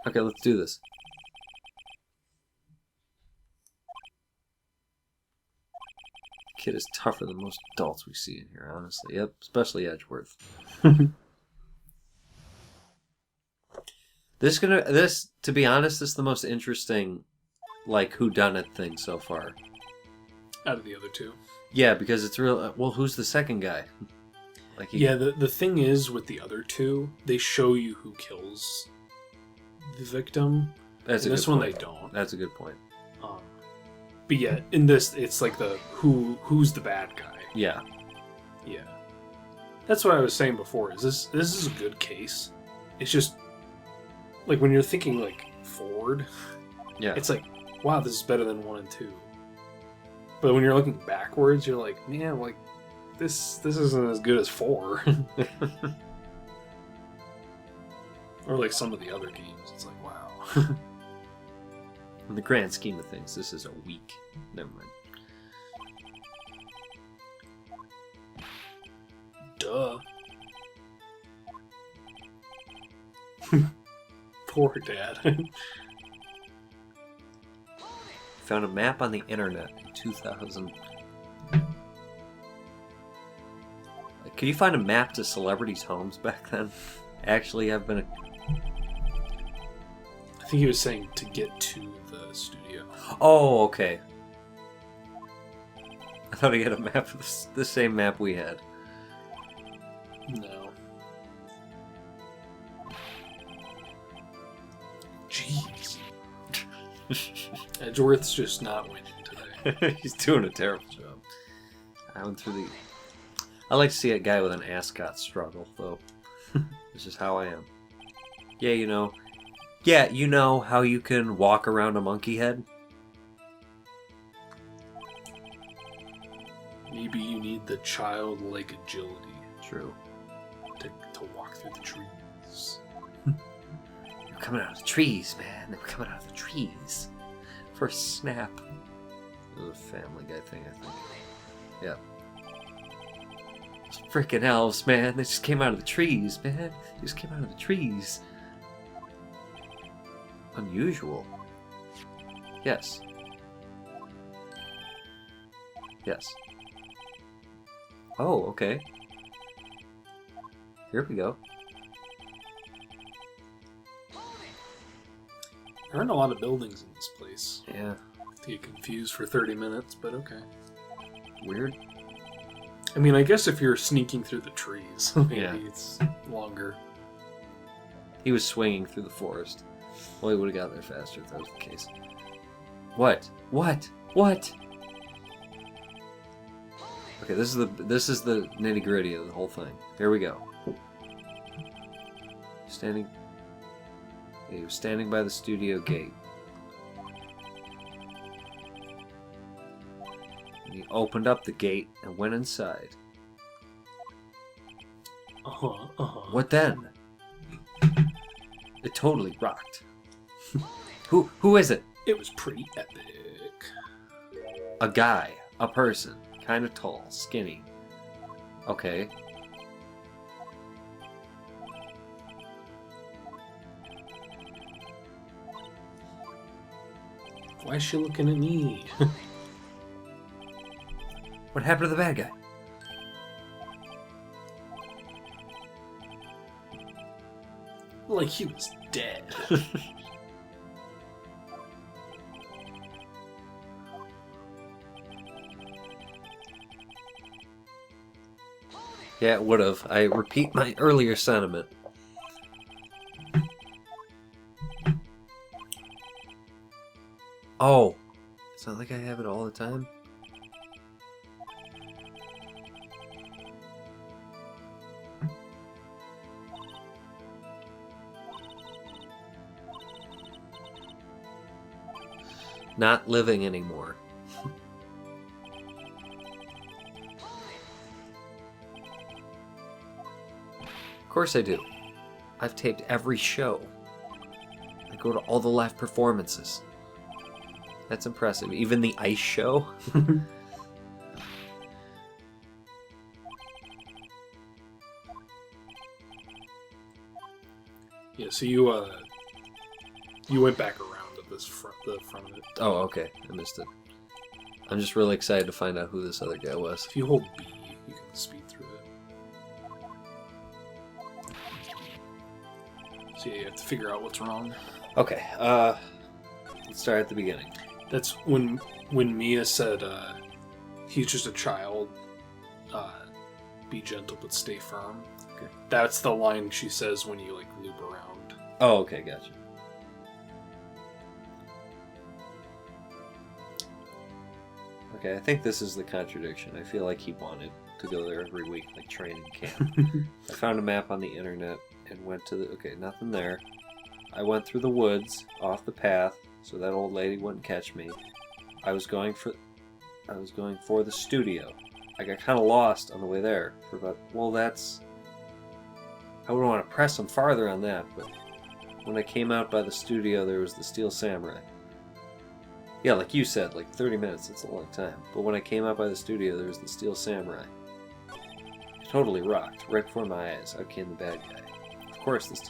Okay, let's do this. Kid is tougher than most adults we see in here, honestly. Yep, especially Edgeworth. This, to be honest, this is the most interesting, like, whodunit thing so far. Out of the other two. Yeah, because it's real. Well, who's the second guy? Like, Yeah, the thing is with the other two, they show you who kills the victim. That's in a this good one point. they don't. That's a good point. But yeah, in this it's like the who's the bad guy. Yeah. Yeah. That's what I was saying before. This is a good case. It's just like when you're thinking like forward, Yeah. it's like, wow, this is better than 1 and 2. But when you're looking backwards, you're like, man, like this isn't as good as 4. Or like some of the other games. It's like, wow. In the grand scheme of things, this is a weak. Never mind. Duh. Poor dad. Found a map on the internet in 2000. Could you find a map to celebrities' homes back then? Actually, I've been a... I think he was saying to get to the studio. Oh, okay. I thought he had a map of the same map we had. No. Jeez. Edgeworth's just not winning today. He's doing a terrible job. I went through the... I like to see a guy with an ascot struggle, though. This is how I am. Yeah, you know. Yeah, you know how you can walk around a monkey head? Maybe you need the childlike agility True. to walk through the trees. They're coming out of the trees, man. They're coming out of the trees. For a snap. It was a Family Guy thing, I think. Yeah. Those freaking elves, man. They just came out of the trees, man. They just came out of the trees. Unusual. Yes. Yes. Oh, okay. Here we go. There aren't a lot of buildings in this place. Yeah. To get confused for 30 minutes, but okay. Weird. I mean, I guess if you're sneaking through the trees, maybe Yeah. it's longer. He was swinging through the forest. Well, he would have got there faster if that was the case. What? What? What? Okay, this is the nitty gritty of the whole thing. Here we go. He was standing by the studio gate. And he opened up the gate and went inside. What then? It totally rocked. Who is it? It was pretty epic. A guy, a person, kind of tall, skinny. Okay. Why is she looking at me? What happened to the bad guy? Like he was dead. Yeah, it would have. I repeat my earlier sentiment. Oh. It's not like I have it all the time. Not living anymore. Of course I do. I've taped every show. I go to all the live performances. That's impressive. Even the ice show? Yeah, so you You went back around at the front of it. Oh, okay. I missed it. I'm just really excited to find out who this other guy was. If you hold B, you can speed through it. So yeah, you have to figure out what's wrong. Okay, let's start at the beginning. That's when Mia said, he's just a child, be gentle but stay firm. Okay. That's the line she says when you, like, loop around. Oh, okay, gotcha. Okay, I think this is the contradiction. I feel like he wanted to go there every week, like training camp. I found a map on the internet and went to the... Okay, nothing there. I went through the woods, off the path, so that old lady wouldn't catch me. I was going for the studio. I got kind of lost on the way there. That's... I wouldn't want to press him farther on that, but when I came out by the studio, there was the Steel Samurai. Yeah, like you said, like 30 minutes, it's a long time. But when I came out by the studio, there was the Steel Samurai. It totally rocked. Right before my eyes, out came the bad guy. Of course, this...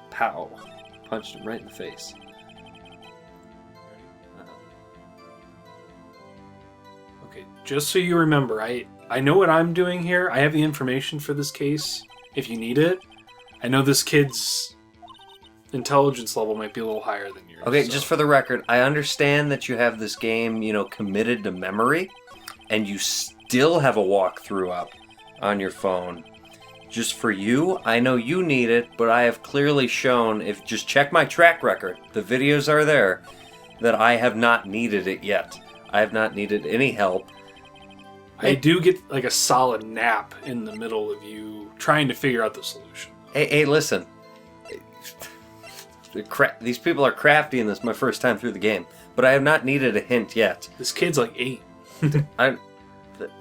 Pow! Punched him right in the face. Okay, just so you remember, I know what I'm doing here. I have the information for this case, if you need it. I know this kid's intelligence level might be a little higher than yours. Okay, so. just for the record, I understand that you have this game, committed to memory, and you still have a walkthrough up on your phone. Just for you, I know you need it, but I have clearly shown, if just check my track record, the videos are there, that I have not needed it yet. I have not needed any help. I do get like a solid nap in the middle of you trying to figure out the solution. Hey, listen. These people are crafty and this is my first time through the game, but I have not needed a hint yet. This kid's like 8.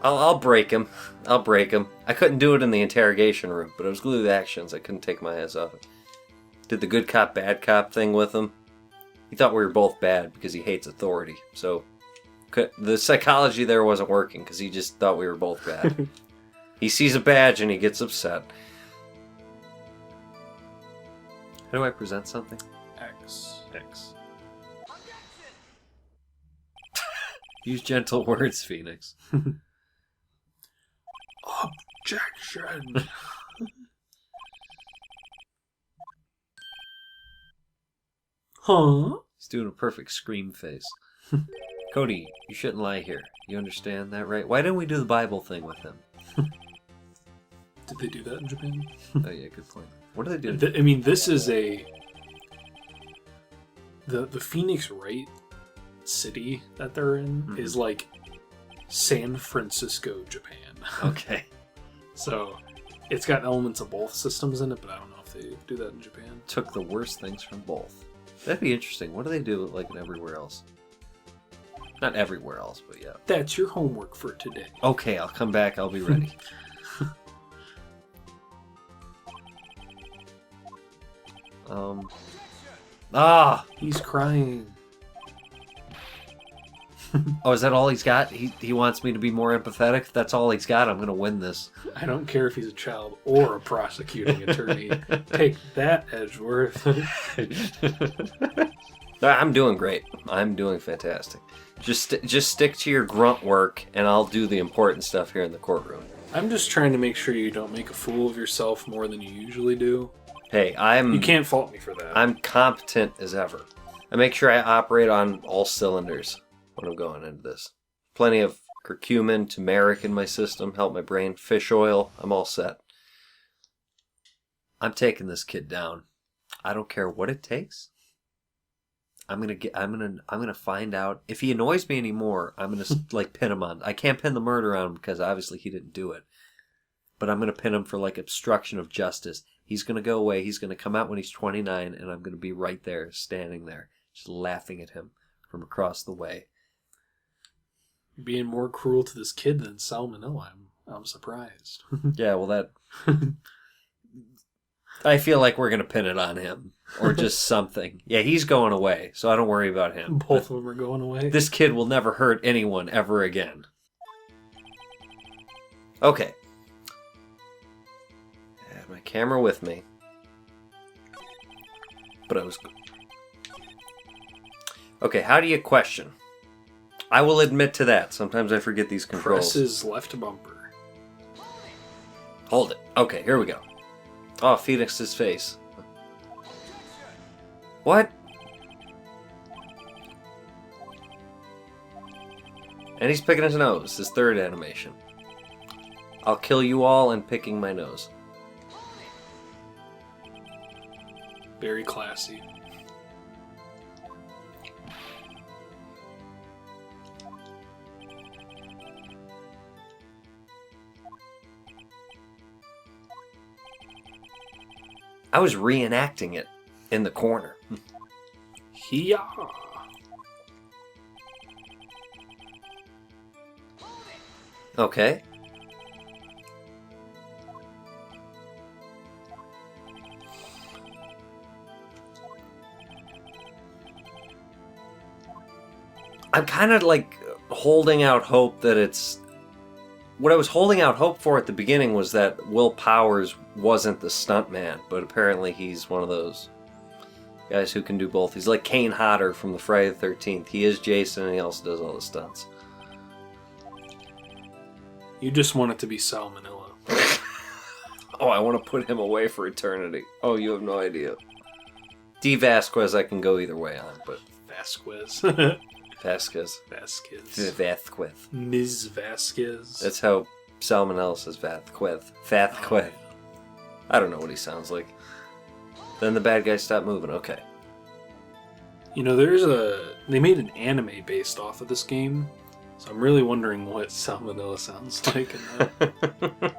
I'll break him. I'll break him. I couldn't do it in the interrogation room, but it was glued to the actions. I couldn't take my eyes off it. Did the good cop, bad cop thing with him. He thought we were both bad because he hates authority. So the psychology there wasn't working because he just thought we were both bad. He sees a badge and he gets upset. How do I present something? X. Use gentle words, Phoenix. Objection. Huh? He's doing a perfect scream face. Cody, you shouldn't lie here. You understand that, right? Why didn't we do the Bible thing with him? Did they do that in Japan? Oh yeah, good point. What do they do? I mean, this is the Phoenix Wright city that they're in is like San Francisco, Japan. Okay. So it's got elements of both systems in it, but I don't know if they do that in Japan. Took the worst things from both. That'd be interesting. What do they do like everywhere else? Not everywhere else, but yeah. That's your homework for today. Okay, I'll come back. I'll be ready. He's crying. Oh, is that all he's got? He wants me to be more empathetic? That's all he's got. I'm going to win this. I don't care if he's a child or a prosecuting attorney. Take that, Edgeworth. I'm doing great. I'm doing fantastic. Just stick to your grunt work, and I'll do the important stuff here in the courtroom. I'm just trying to make sure you don't make a fool of yourself more than you usually do. Hey, You can't fault me for that. I'm competent as ever. I make sure I operate on all cylinders when I'm going into this. Plenty of curcumin, turmeric in my system, help my brain, fish oil, I'm all set. I'm taking this kid down. I don't care what it takes. I'm gonna find out if he annoys me anymore. I'm gonna like pin him on. I can't pin the murder on him because obviously he didn't do it. But I'm gonna pin him for like obstruction of justice. He's gonna go away. He's gonna come out when he's 29, and I'm gonna be right there, standing there, just laughing at him from across the way. You're being more cruel to this kid than salmonella. I'm surprised. Yeah, well that. I feel like we're gonna pin it on him or just something. Yeah, he's going away, so I don't worry about him. Both of them are going away. This kid will never hurt anyone ever again. Okay. I had my camera with me, but I was Okay, how do you question? I will admit to that. Sometimes I forget these controls. Press his left bumper. Hold it. Okay, here we go. Oh, Phoenix's face. What? And he's picking his nose, his third animation. I'll kill you all and picking my nose. Very classy. I was reenacting it in the corner. Hiya! Okay. I'm kind of like holding out hope that it's... What I was holding out hope for at the beginning was that Will Powers wasn't the stuntman, but apparently he's one of those guys who can do both. He's like Kane Hodder from the Friday the 13th. He is Jason and he also does all the stunts. You just want it to be Salmonella. Oh, I want to put him away for eternity. Oh, you have no idea. D. Vasquez I can go either way on, but... Vasquez. Vasquez. Vasquez. Vasquez. Ms. Vasquez. That's how Salmonella says Vasquez. Vasquez. I don't know what he sounds like. Then the bad guys stop moving. Okay. You know, they made an anime based off of this game, so I'm really wondering what Salmonella sounds like in that. I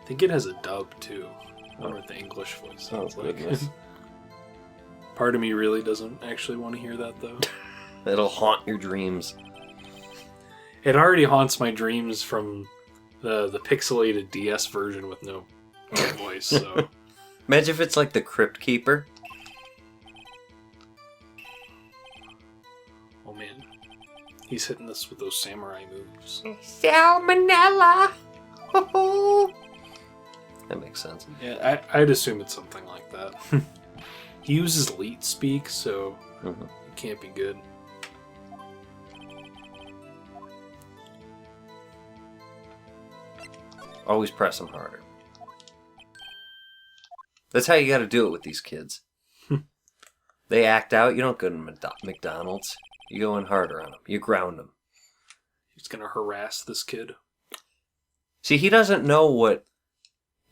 think it has a dub too. I wonder what the English voice sounds like. Part of me really doesn't actually want to hear that though. It'll haunt your dreams. It already haunts my dreams from the pixelated DS version with no voice. So imagine if it's like the Crypt Keeper. oh man, he's hitting this with those samurai moves. Salmonella. That makes sense. Yeah, I'd assume it's something like that. He uses leet speak, so it can't be good. Always press them harder. That's how you got to do it with these kids. They act out. You don't go to McDonald's. You go in harder on them. You ground them. He's gonna harass this kid. See, he doesn't know what,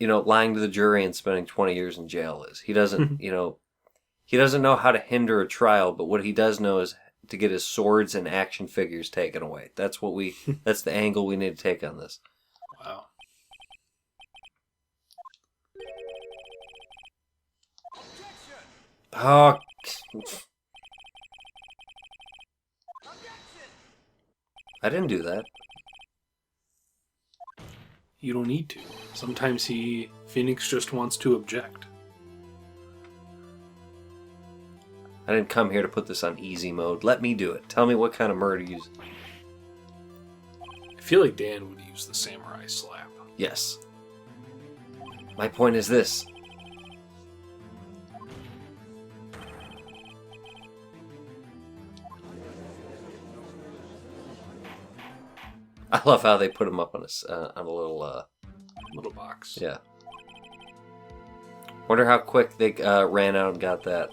lying to the jury and spending 20 years in jail is. He doesn't, he doesn't know how to hinder a trial, but what he does know is to get his swords and action figures taken away. That's that's the angle we need to take on this. Wow. Oh. I didn't do that. You don't need to. Sometimes Phoenix just wants to object. I didn't come here to put this on easy mode. Let me do it. Tell me what kind of murder you use. I feel like Dan would use the samurai slap. Yes. My point is this. I love how they put him up on a little Little box. Yeah. Wonder how quick they ran out and got that.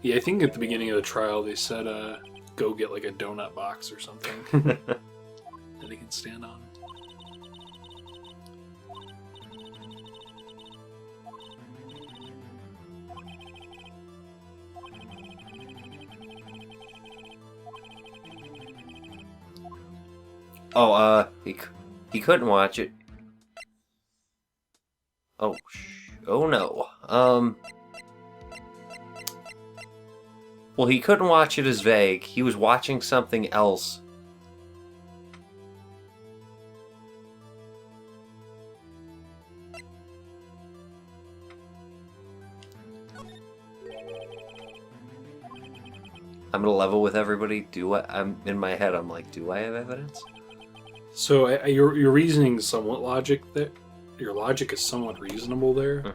Yeah, I think at the beginning of the trial they said, go get like a donut box or something that he can stand on. Oh, he couldn't watch it. Oh, oh no. Well, he couldn't watch it as vague. He was watching something else. I'm gonna level with everybody. I'm in my head. I'm like, do I have evidence? So your reasoning is somewhat logic. That your logic is somewhat reasonable there.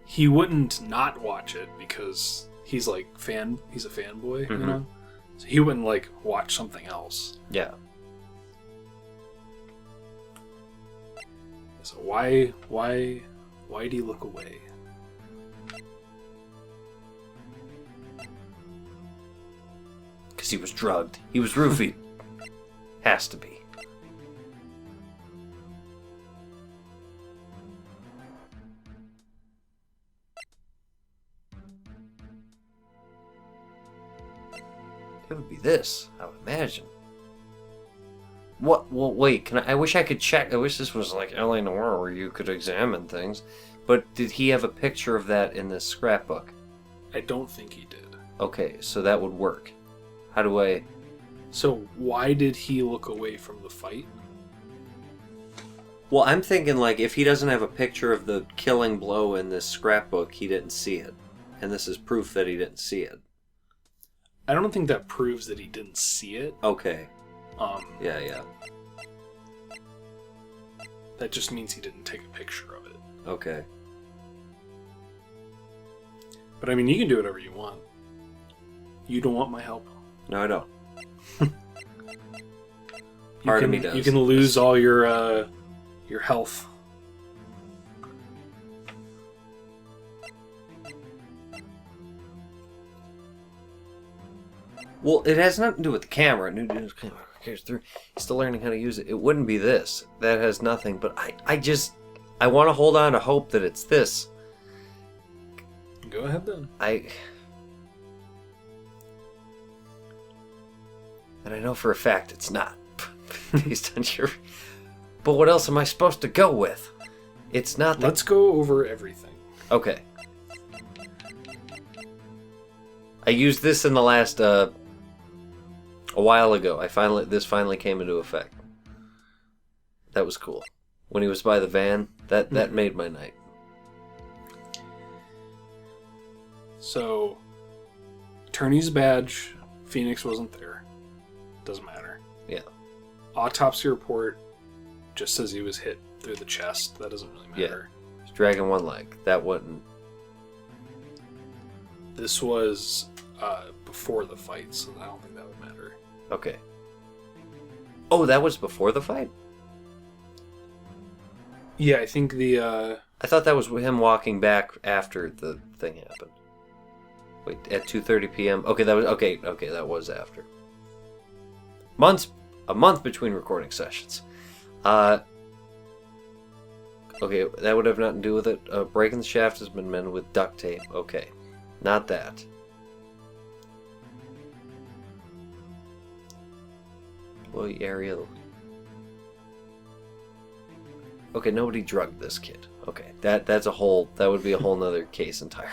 he wouldn't not watch it because he's like he's a fanboy, you know? So he wouldn't like watch something else. Yeah. So why do you look away? Because he was drugged. He was roofied. Has to be. It would be this, I would imagine. What? Well, wait. I wish I could check. I wish this was like L.A. Noire where you could examine things. But did he have a picture of that in this scrapbook? I don't think he did. Okay, so that would work. How do I... So why did he look away from the fight? Well, I'm thinking like if he doesn't have a picture of the killing blow in this scrapbook, he didn't see it. And this is proof that he didn't see it. I don't think that proves that he didn't see it. Okay. Yeah. That just means he didn't take a picture of it. Okay. But I mean, you can do whatever you want. You don't want my help. No, I don't. Part of me does. You can lose all your health. Well, it has nothing to do with the camera. New news camera carries through. He's still learning how to use it. It wouldn't be this. That has nothing. But I want to hold on to hope that it's this. Go ahead then. And I know for a fact it's not. Based on your... But what else am I supposed to go with? It's not that... Let's go over everything. Okay. I used this in the last, a while ago. This finally came into effect. That was cool. When he was by the van, that made my night. So, attorney's badge, Phoenix wasn't there. Doesn't matter. Yeah. Autopsy report just says he was hit through the chest. That doesn't really matter. Yeah. He's dragging one leg. That wouldn't... This was before the fight, so I don't think that would matter. Okay. Oh, that was before the fight? Yeah, I think the... I thought that was him walking back after the thing happened. Wait, at 2:30 p.m.? Okay, that was... Okay, that was after. A month between recording sessions. Okay, that would have nothing to do with it. Breaking the shaft has been mended with duct tape. Okay. Not that. Employee aerial. Okay, nobody drugged this kid. Okay, that would be a whole nother case entirely.